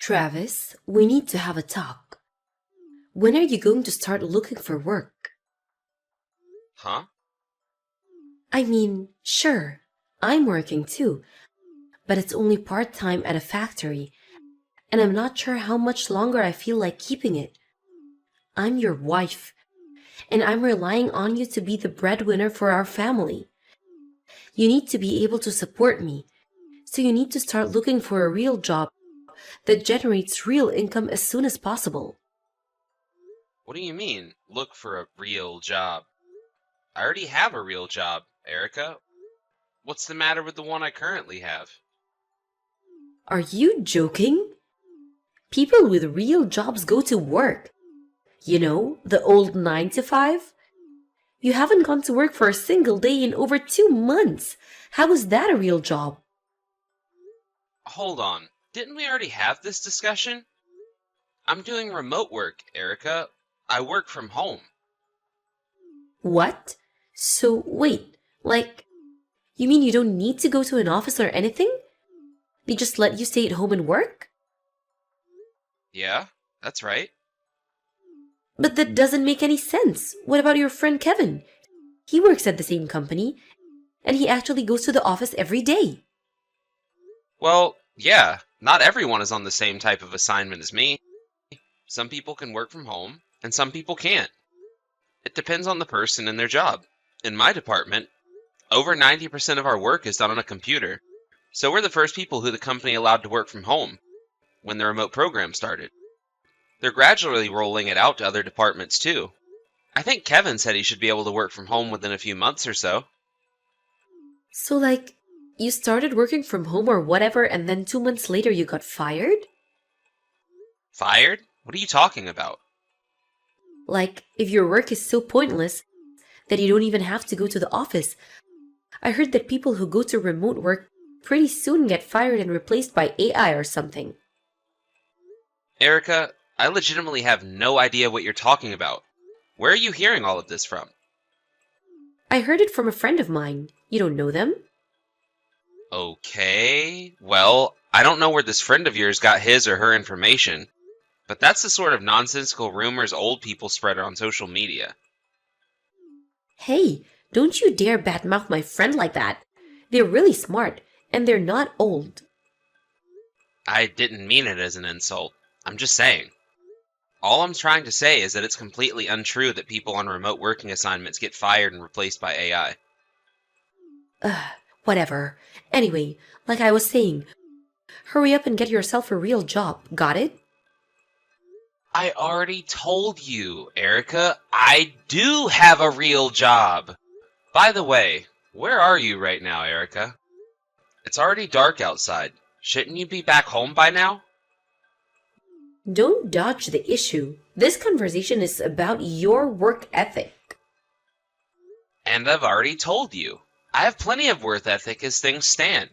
Travis, we need to have a talk. When are you going to start looking for work? Huh? I mean, sure, I'm working too, but it's only part time at a factory, and I'm not sure how much longer I feel like keeping it. I'm your wife, and I'm relying on you to be the breadwinner for our family. You need to be able to support me, so you need to start looking for a real job that generates real income as soon as possible. What do you mean, look for a real job? I already have a real job, Erica. What's the matter with the one I currently have? Are you joking? People with real jobs go to work. You know, the old 9 to 5? You haven't gone to work for a single day in over 2 months. How is that a real job? Hold on. Didn't we already have this discussion? I'm doing remote work, Erica. I work from home. What? So, wait, like, you mean you don't need to go to an office or anything? They just let you stay at home and work? Yeah, that's right. But that doesn't make any sense. What about your friend Kevin? He works at the same company, and he actually goes to the office every day. Well, yeah, not everyone is on the same type of assignment as me. Some people can work from home, and some people can't. It depends on the person and their job. In my department, over 90% of our work is done on a computer, so we're the first people who the company allowed to work from home when the remote program started. They're gradually rolling it out to other departments too. I think Kevin said he should be able to work from home within a few months or so. So, like, you started working from home or whatever, and then 2 months later you got fired? Fired? What are you talking about? Like, if your work is so pointless that you don't even have to go to the office. I heard that people who go to remote work pretty soon get fired and replaced by AI or something. Erica, I legitimately have no idea what you're talking about. Where are you hearing all of this from? I heard it from a friend of mine. You don't know them? Okay, well, I don't know where this friend of yours got his or her information, but that's the sort of nonsensical rumors old people spread on social media. Hey, don't you dare badmouth my friend like that. They're really smart, and they're not old. I didn't mean it as an insult. I'm just saying. All I'm trying to say is that it's completely untrue that people on remote working assignments get fired and replaced by AI. Ugh, whatever. Anyway, like I was saying, hurry up and get yourself a real job. Got it? I already told you, Erica, I do have a real job. By the way, where are you right now, Erica? It's already dark outside. Shouldn't you be back home by now? Don't dodge the issue. This conversation is about your work ethic. And I've already told you. I have plenty of work ethic as things stand.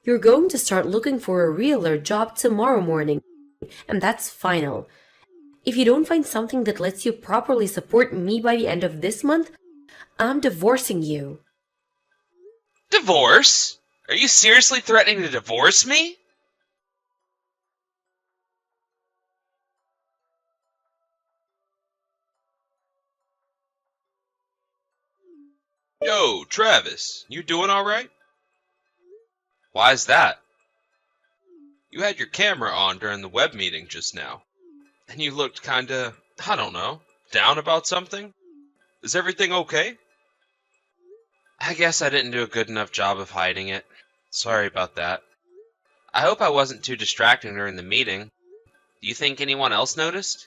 You're going to start looking for a realer job tomorrow morning, and that's final. If you don't find something that lets you properly support me by the end of this month, I'm divorcing you. Divorce? Are you seriously threatening to divorce me? Yo, Travis, you doing alright? Why's that? You had your camera on during the web meeting just now, and you looked kinda, I don't know, down about something? Is everything okay? I guess I didn't do a good enough job of hiding it. Sorry about that. I hope I wasn't too distracting during the meeting. Do you think anyone else noticed?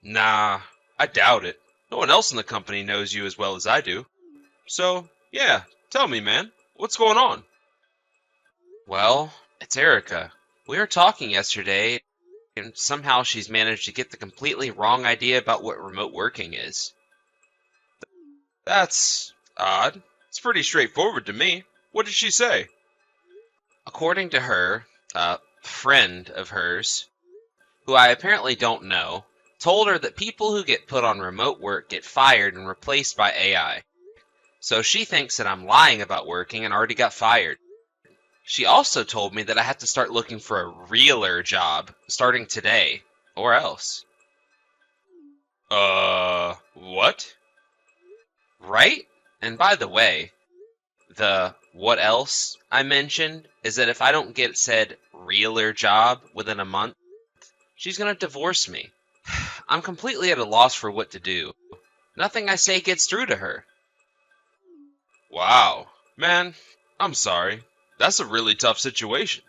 Nah, I doubt it. No one else in the company knows you as well as I do. So, yeah, tell me, man, what's going on? Well, it's Erica. We were talking yesterday, and somehow she's managed to get the completely wrong idea about what remote working is. That's odd. It's pretty straightforward to me. What did she say? According to her, a friend of hers, who I apparently don't know, told her that people who get put on remote work get fired and replaced by AI. So she thinks that I'm lying about working and already got fired. She also told me that I had to start looking for a realer job starting today, or else. What? Right? And by the way, the what else I mentioned is that if I don't get said realer job within a month, she's gonna divorce me. I'm completely at a loss for what to do. Nothing I say gets through to her. Wow. Man, I'm sorry. That's a really tough situation.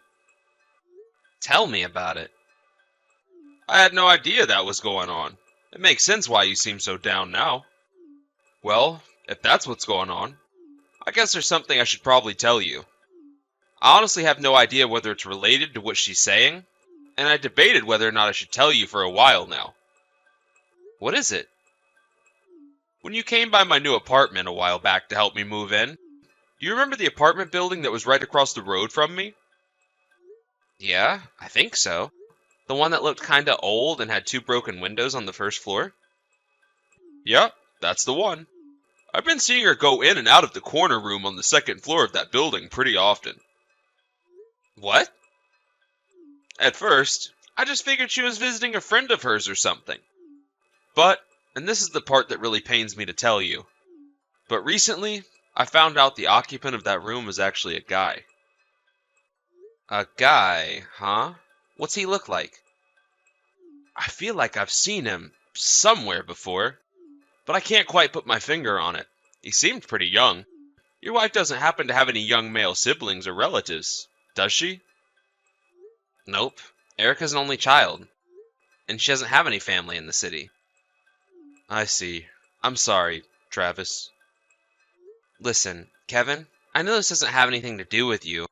Tell me about it. I had no idea that was going on. It makes sense why you seem so down now. Well, if that's what's going on, I guess there's something I should probably tell you. I honestly have no idea whether it's related to what she's saying, and I debated whether or not I should tell you for a while now. What is it? When you came by my new apartment a while back to help me move in, do you remember the apartment building that was right across the road from me? Yeah, I think so. The one that looked kinda old and had two broken windows on the first floor? Yep, that's the one. I've been seeing her go in and out of the corner room on the second floor of that building pretty often. What? At first, I just figured she was visiting a friend of hers or something. But, and this is the part that really pains me to tell you, but recently, I found out the occupant of that room was actually a guy. A guy, huh? What's he look like? I feel like I've seen him somewhere before, but I can't quite put my finger on it. He seemed pretty young. Your wife doesn't happen to have any young male siblings or relatives, does she? Nope. Erica's an only child, and she doesn't have any family in the city. I see. I'm sorry, Travis. Listen, Kevin, I know this doesn't have anything to do with you,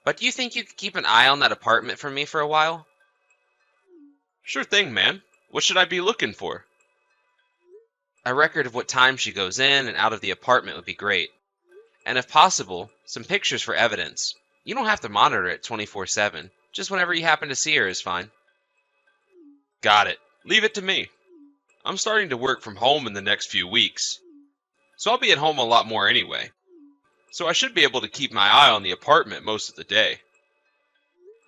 but do you think you could keep an eye on that apartment for me for a while? Sure thing, man. What should I be looking for? A record of what time she goes in and out of the apartment would be great. And if possible, some pictures for evidence. You don't have to monitor it 24/7. Just whenever you happen to see her is fine. Got it. Leave it to me. I'm starting to work from home in the next few weeks, so I'll be at home a lot more anyway. So I should be able to keep my eye on the apartment most of the day.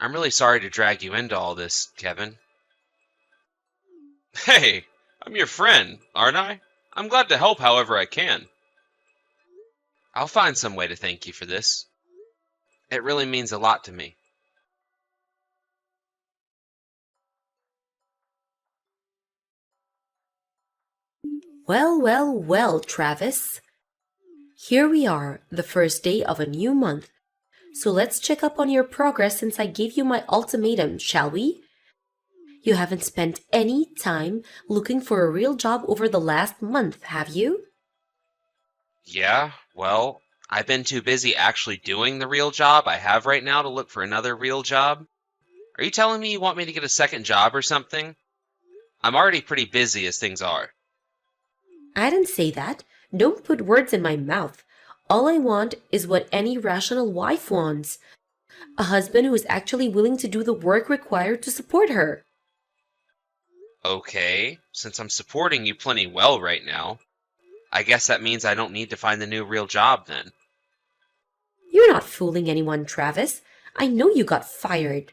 I'm really sorry to drag you into all this, Kevin. Hey, I'm your friend, aren't I? I'm glad to help however I can. I'll find some way to thank you for this. It really means a lot to me. Well, well, well, Travis. Here we are, the first day of a new month. So let's check up on your progress since I gave you my ultimatum, shall we? You haven't spent any time looking for a real job over the last month, have you? Yeah, well, I've been too busy actually doing the real job I have right now to look for another real job. Are you telling me you want me to get a second job or something? I'm already pretty busy as things are. I didn't say that. Don't put words in my mouth. All I want is what any rational wife wants. A husband who is actually willing to do the work required to support her. Okay, since I'm supporting you plenty well right now, I guess that means I don't need to find the new real job then. You're not fooling anyone, Travis. I know you got fired.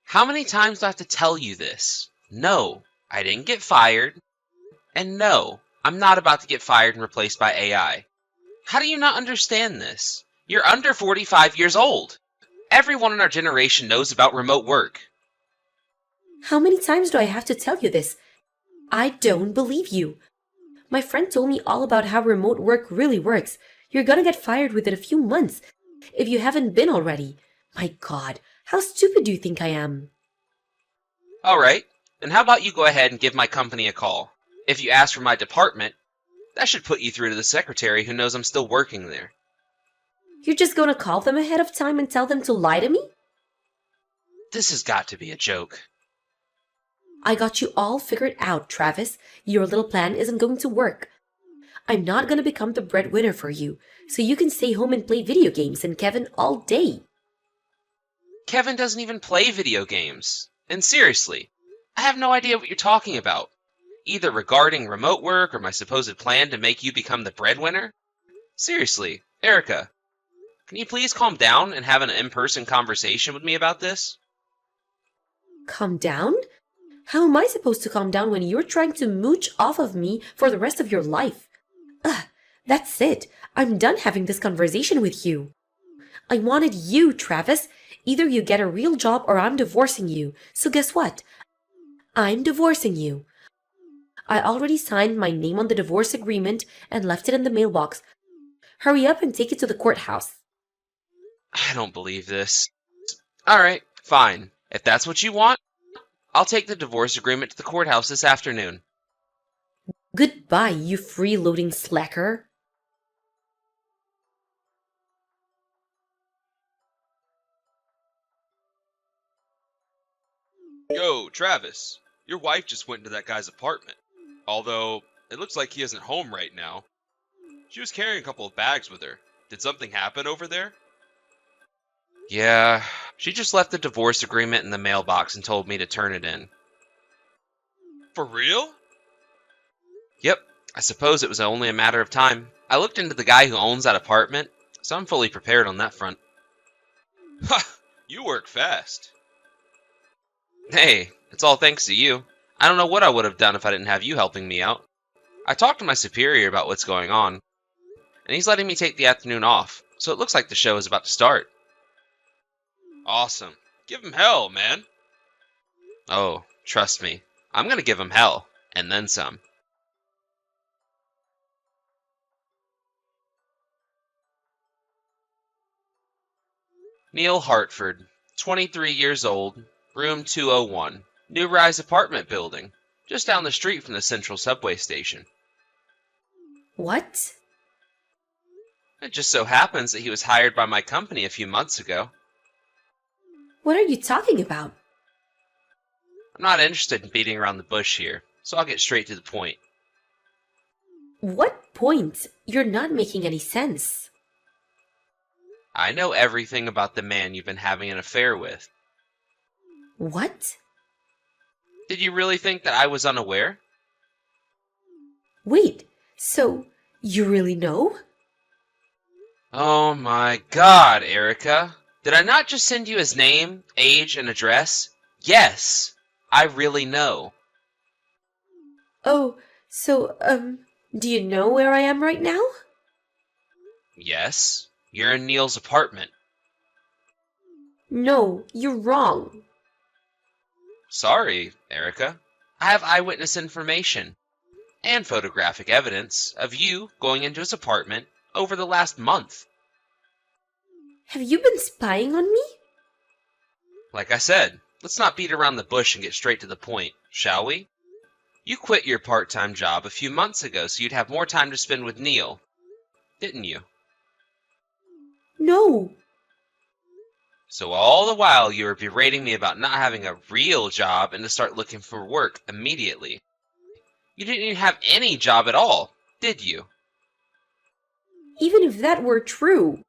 How many times do I have to tell you this? No, I didn't get fired. And no, I'm not about to get fired and replaced by AI. How do you not understand this? You're under 45 years old. Everyone in our generation knows about remote work. How many times do I have to tell you this? I don't believe you. My friend told me all about how remote work really works. You're gonna get fired within a few months, if you haven't been already. My God, how stupid do you think I am? Alright, then how about you go ahead and give my company a call? If you ask for my department, that should put you through to the secretary who knows I'm still working there. You're just gonna call them ahead of time and tell them to lie to me? This has got to be a joke. I got you all figured out, Travis. Your little plan isn't going to work. I'm not gonna become the breadwinner for you, so you can stay home and play video games and Kevin all day. Kevin doesn't even play video games. And seriously, I have no idea what you're talking about. Either regarding remote work or my supposed plan to make you become the breadwinner? Seriously, Erica, Can you please calm down and have an in-person conversation with me about this? Calm down? How am I supposed to calm down when you're trying to mooch off of me for the rest of your life? Ugh, that's it. I'm done having this conversation with you. I wanted you, Travis. Either you get a real job or I'm divorcing you. So guess what? I'm divorcing you. I already signed my name on the divorce agreement and left it in the mailbox. Hurry up and take it to the courthouse. I don't believe this. Alright, fine. If that's what you want, I'll take the divorce agreement to the courthouse this afternoon. Goodbye, you freeloading slacker. Yo, Travis, your wife just went into that guy's apartment. Although, it looks like he isn't home right now. She was carrying a couple of bags with her. Did something happen over there? Yeah, she just left the divorce agreement in the mailbox and told me to turn it in. For real? Yep, I suppose it was only a matter of time. I looked into the guy who owns that apartment, so I'm fully prepared on that front. Ha! You work fast. Hey, it's all thanks to you. I don't know what I would have done if I didn't have you helping me out. I talked to my superior about what's going on, and he's letting me take the afternoon off, so it looks like the show is about to start. Awesome. Give him hell, man. Oh, trust me. I'm gonna give him hell, and then some. Neil Hartford, 23 years old, room 201, New Rise apartment building, just down the street from the Central Subway station. What? It just so happens that he was hired by my company a few months ago. What are you talking about? I'm not interested in beating around the bush here, so I'll get straight to the point. What point? You're not making any sense. I know everything about the man you've been having an affair with. What? Did you really think that I was unaware? Wait, so you really know? Oh my god, Erica. Did I not just send you his name, age, and address? Yes, I really know. Oh, so, do you know where I am right now? Yes, you're in Neil's apartment. No, you're wrong. Sorry, Erica. I have eyewitness information and photographic evidence of you going into his apartment over the last month. Have you been spying on me? Like I said, let's not beat around the bush and get straight to the point, shall we? You quit your part-time job a few months ago so you'd have more time to spend with Neil, didn't you? No. So all the while you were berating me about not having a real job and to start looking for work immediately. You didn't even have any job at all, did you? Even if that were true,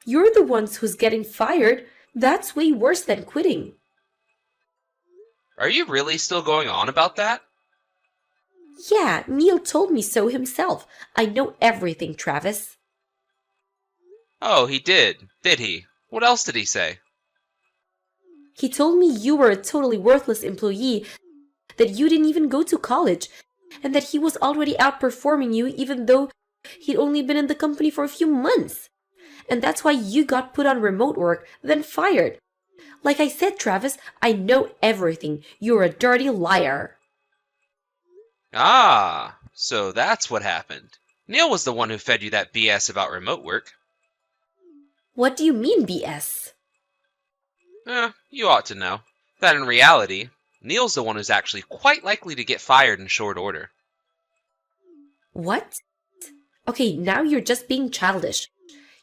you're the ones who's getting fired. That's way worse than quitting. Are you really still going on about that? Yeah, Neil told me so himself. I know everything, Travis. Oh, he did he? What else did he say? He told me you were a totally worthless employee, that you didn't even go to college, and that he was already outperforming you even though he'd only been in the company for a few months. And that's why you got put on remote work, then fired. Like I said, Travis, I know everything. You're a dirty liar. Ah, so that's what happened. Neil was the one who fed you that BS about remote work. What do you mean, BS? You ought to know that in reality, Neil's the one who's actually quite likely to get fired in short order. What? Okay, now you're just being childish.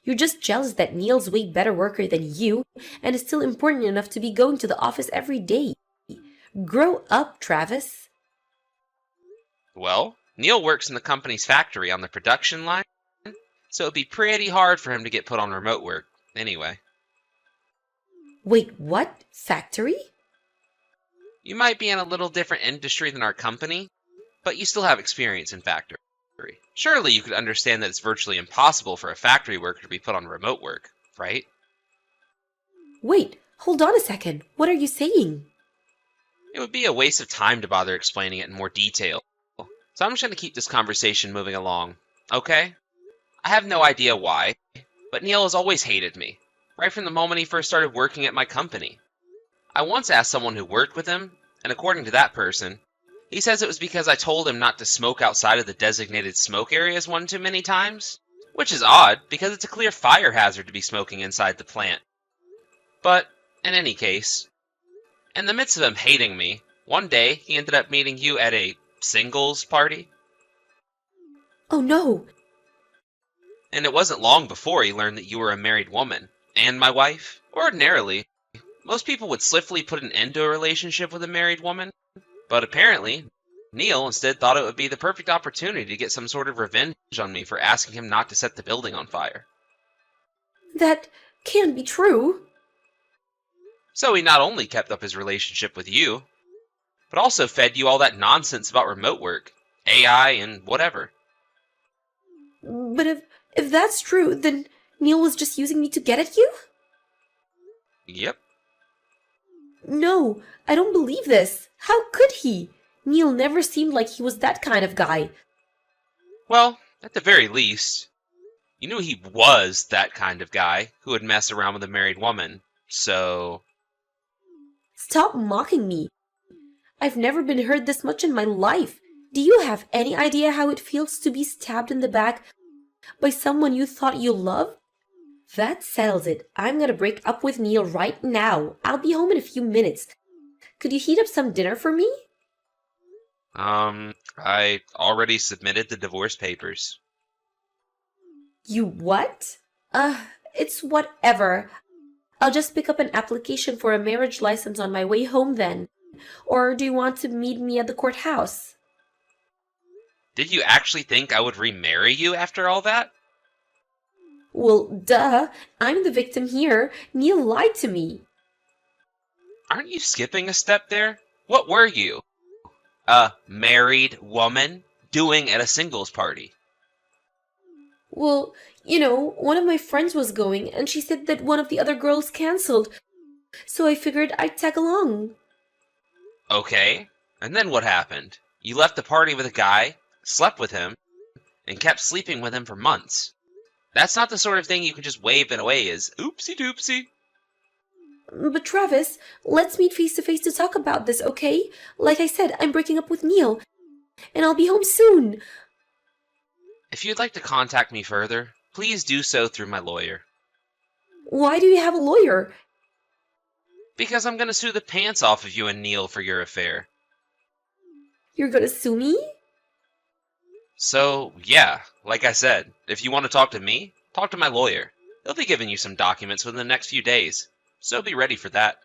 You're just jealous that Neil's way better worker than you and is still important enough to be going to the office every day. Grow up, Travis. Well, Neil works in the company's factory on the production line, so it'd be pretty hard for him to get put on remote work, anyway. Wait, what? Factory? You might be in a little different industry than our company, but you still have experience in factory. Surely you could understand that it's virtually impossible for a factory worker to be put on remote work, right? Wait, hold on a second. What are you saying? It would be a waste of time to bother explaining it in more detail. So I'm just going to keep this conversation moving along, okay? I have no idea why, but Neil has always hated me, right from the moment he first started working at my company. I once asked someone who worked with him, and according to that person, he says it was because I told him not to smoke outside of the designated smoke areas one too many times, which is odd because it's a clear fire hazard to be smoking inside the plant. But, in any case, in the midst of him hating me, one day he ended up meeting you at a singles party, Oh no! and it wasn't long before he learned that you were a married woman, and my wife. Ordinarily, most people would swiftly put an end to a relationship with a married woman, but apparently, Neil instead thought it would be the perfect opportunity to get some sort of revenge on me for asking him not to set the building on fire. That can't be true. So he not only kept up his relationship with you, but also fed you all that nonsense about remote work, AI, and whatever. But if that's true, then Neil was just using me to get at you? Yep. No, I don't believe this. How could he? Neil never seemed like he was that kind of guy. Well, at the very least, you knew he was that kind of guy who would mess around with a married woman, so... Stop mocking me. I've never been hurt this much in my life. Do you have any idea how it feels to be stabbed in the back by someone you thought you loved? That settles it. I'm gonna break up with Neil right now. I'll be home in a few minutes. Could you heat up some dinner for me? I already submitted the divorce papers. You what? It's whatever. I'll just pick up an application for a marriage license on my way home then. Or do you want to meet me at the courthouse? Did you actually think I would remarry you after all that? Well, duh. I'm the victim here. Neil lied to me. Aren't you skipping a step there? What were you? A married woman doing at a singles party? Well, one of my friends was going, and she said that one of the other girls canceled. So I figured I'd tag along. Okay, and then what happened? You left the party with a guy, slept with him, and kept sleeping with him for months. That's not the sort of thing you can just wave it away as oopsie doopsie. But Travis, let's meet face to face to talk about this, okay? Like I said, I'm breaking up with Neil, and I'll be home soon. If you'd like to contact me further, please do so through my lawyer. Why do you have a lawyer? Because I'm gonna sue the pants off of you and Neil for your affair. You're gonna sue me? So, yeah, like I said, if you want to talk to me, talk to my lawyer. He'll be giving you some documents within the next few days, so be ready for that.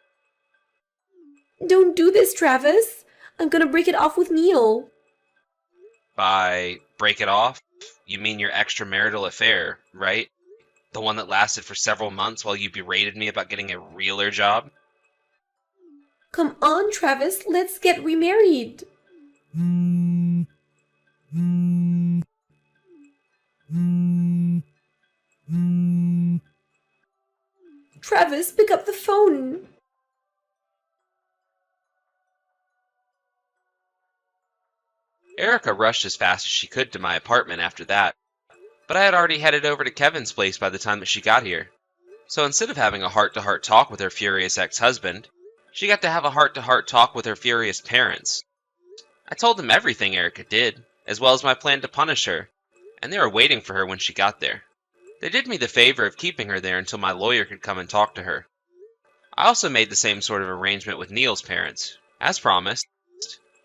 Don't do this, Travis. I'm gonna break it off with Neil. By break it off, you mean your extramarital affair, right? The one that lasted for several months while you berated me about getting a realer job? Come on, Travis, let's get remarried. Travis, pick up the phone. Erica rushed as fast as she could to my apartment after that, but I had already headed over to Kevin's place by the time that she got here. So instead of having a heart-to-heart talk with her furious ex-husband, she got to have a heart-to-heart talk with her furious parents. I told them everything Erica did, as well as my plan to punish her, and they were waiting for her when she got there. They did me the favor of keeping her there until my lawyer could come and talk to her. I also made the same sort of arrangement with Neil's parents. As promised,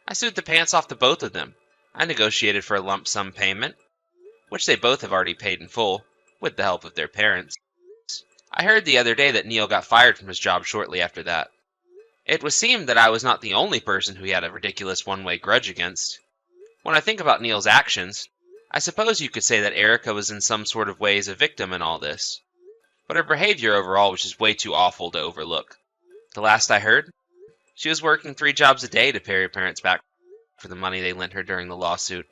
I sued the pants off to both of them. I negotiated for a lump sum payment, which they both have already paid in full, with the help of their parents. I heard the other day that Neil got fired from his job shortly after that. It would seem that I was not the only person who he had a ridiculous one-way grudge against. When I think about Neil's actions, I suppose you could say that Erica was in some sort of ways a victim in all this. But her behavior overall was just way too awful to overlook. The last I heard, she was working 3 jobs a day to pay her parents back for the money they lent her during the lawsuit.